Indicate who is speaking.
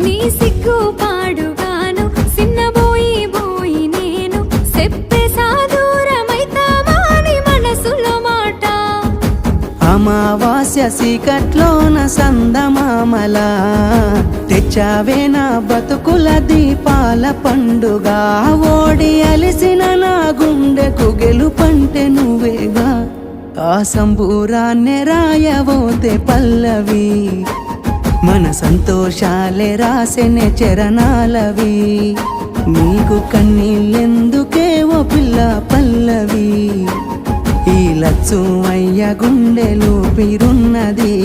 Speaker 1: నీ సిగ్గు పాడుగాను సిన్నబోయి బోయి నేను చెప్పేసా దూరమైతావాని మనసులో మాట.
Speaker 2: అమావాస్య సీకట్లోన సందమామల తెచ్చావే నా బతుకుల దీపాల పండుగ. ఓడి అలిసిన నా గుండెకు గెలుపంటే నువ్వేగా. ఆ సంబూరాన్నే రాయబోతే పల్లవి, మన సంతోషాలే రాసెనే చరణాలవి. నీకు కన్నీళ్ళెందుకే ఓ పిల్ల పల్లవి, ఈ లచ్చు అయ్య గుండెలు పిరున్నది.